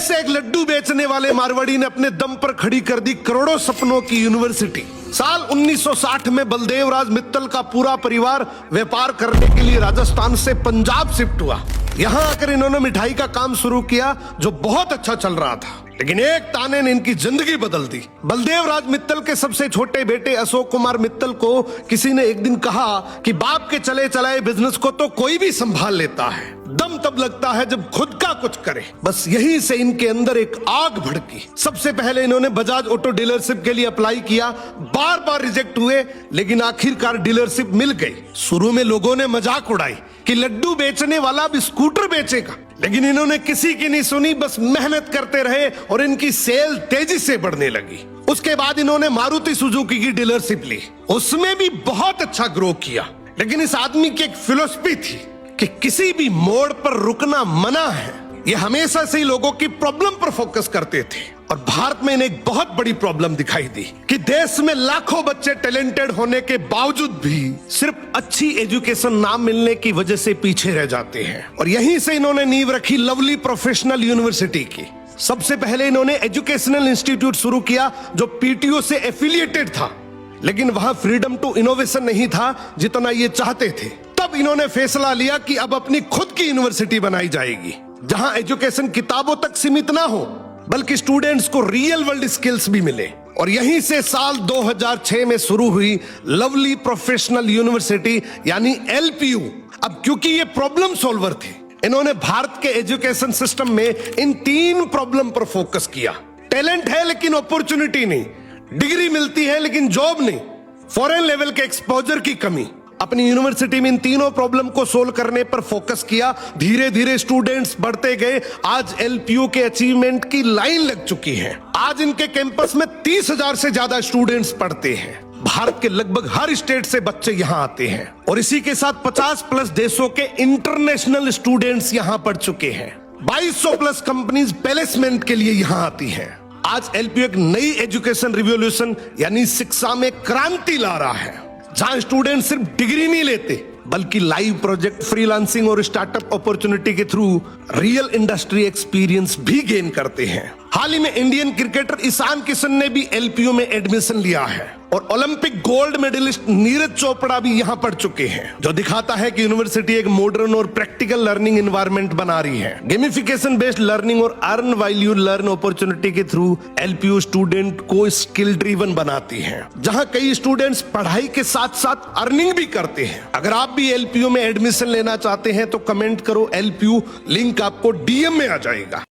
ऐसे एक लड्डू बेचने वाले मारवाड़ी ने अपने दम पर खड़ी कर दी करोड़ों सपनों की यूनिवर्सिटी। साल 1960 में बलदेव राज मित्तल का पूरा परिवार व्यापार करने के लिए राजस्थान से पंजाब शिफ्ट हुआ। यहाँ आकर इन्होंने मिठाई का काम शुरू किया जो बहुत अच्छा चल रहा था, लेकिन एक ताने ने इनकी जिंदगी बदल दी। बलदेव राज मित्तल के सबसे छोटे बेटे अशोक कुमार मित्तल को किसी ने एक दिन कहा कि बाप के चले चलाए बिजनेस को तो कोई भी संभाल लेता है, दम तब लगता है जब खुद का कुछ करे। बस यहीं से इनके अंदर एक आग भड़की। सबसे पहले इन्होंने बजाज ऑटो डीलरशिप के लिए अप्लाई किया, बार बार रिजेक्ट हुए, लेकिन आखिरकार डीलरशिप मिल गई। शुरू में लोगों ने मजाक उड़ाई कि लड्डू बेचने वाला अब स्कूटर बेचेगा, लेकिन इन्होंने किसी की नहीं सुनी, बस मेहनत करते रहे और इनकी सेल तेजी से बढ़ने लगी। उसके बाद इन्होंने मारुति सुजुकी की डीलरशिप ली, उसमें भी बहुत अच्छा ग्रो किया। लेकिन इस आदमी की एक फिलॉसफी थी कि किसी भी मोड़ पर रुकना मना है। ये हमेशा से ही लोगों की प्रॉब्लम पर फोकस करते थे और भारत में इन्हें एक बहुत बड़ी प्रॉब्लम दिखाई दी कि देश में लाखों बच्चे टैलेंटेड होने के बावजूद भी सिर्फ अच्छी एजुकेशन ना मिलने की वजह से पीछे रह जाते हैं। और यहीं से इन्होंने नींव रखी लवली प्रोफेशनल यूनिवर्सिटी की। सबसे पहले इन्होंने एजुकेशनल इंस्टीट्यूट शुरू किया जो पीटीओ से एफिलिएटेड था, लेकिन वहां फ्रीडम टू इनोवेशन नहीं था जितना ये चाहते थे। तब इन्होंने फैसला लिया कि अब अपनी खुद की यूनिवर्सिटी बनाई जाएगी, जहां एजुकेशन किताबों तक सीमित ना हो बल्कि स्टूडेंट्स को रियल वर्ल्ड स्किल्स भी मिले। और यहीं से साल 2006 में शुरू हुई लवली प्रोफेशनल यूनिवर्सिटी यानी एलपीयू। अब क्योंकि ये प्रॉब्लम सॉल्वर थे, इन्होंने भारत के एजुकेशन सिस्टम में इन 3 प्रॉब्लम पर फोकस किया। टैलेंट है लेकिन अपॉर्चुनिटी नहीं, डिग्री मिलती है लेकिन जॉब नहीं, फॉरेन लेवल के एक्सपोजर की कमी। अपनी यूनिवर्सिटी में इन तीनों प्रॉब्लम को सोल्व करने पर फोकस किया। धीरे धीरे स्टूडेंट्स बढ़ते गए। आज एलपीयू के अचीवमेंट की लाइन लग चुकी है। आज इनके कैंपस में 30,000 से ज्यादा स्टूडेंट्स पढ़ते हैं। भारत के लगभग हर स्टेट से बच्चे यहाँ आते हैं और इसी के साथ 50+ देशों के इंटरनेशनल स्टूडेंट्स यहाँ पढ़ चुके हैं। 2200+ कंपनीज प्लेसमेंट के लिए यहाँ आती है। आज एलपीयू एक नई एजुकेशन रिवॉल्यूशन यानी शिक्षा में क्रांति ला रहा है, जहां स्टूडेंट सिर्फ डिग्री नहीं लेते बल्कि लाइव प्रोजेक्ट, फ्रीलांसिंग और स्टार्टअप अपॉर्चुनिटी के थ्रू रियल इंडस्ट्री एक्सपीरियंस भी गेन करते हैं। हाल ही में इंडियन क्रिकेटर ईशान किशन ने भी एलपीयू में एडमिशन लिया है और Olympic gold medallist Neeraj Chopra भी यहाँ पढ़ चुके हैं, जो दिखाता है कि यूनिवर्सिटी एक मॉडर्न और प्रैक्टिकल लर्निंग एनवायरनमेंट बना रही है। गेमिफिकेशन बेस्ड लर्निंग और earn while you learn opportunity के थ्रू एलपीयू स्टूडेंट को स्किल ड्रिवन बनाती है, जहां कई स्टूडेंट्स पढ़ाई के साथ साथ अर्निंग भी करते हैं। अगर आप भी एलपीयू में एडमिशन लेना चाहते हैं तो कमेंट करो एलपीयू, लिंक आपको डीएम में आ जाएगा।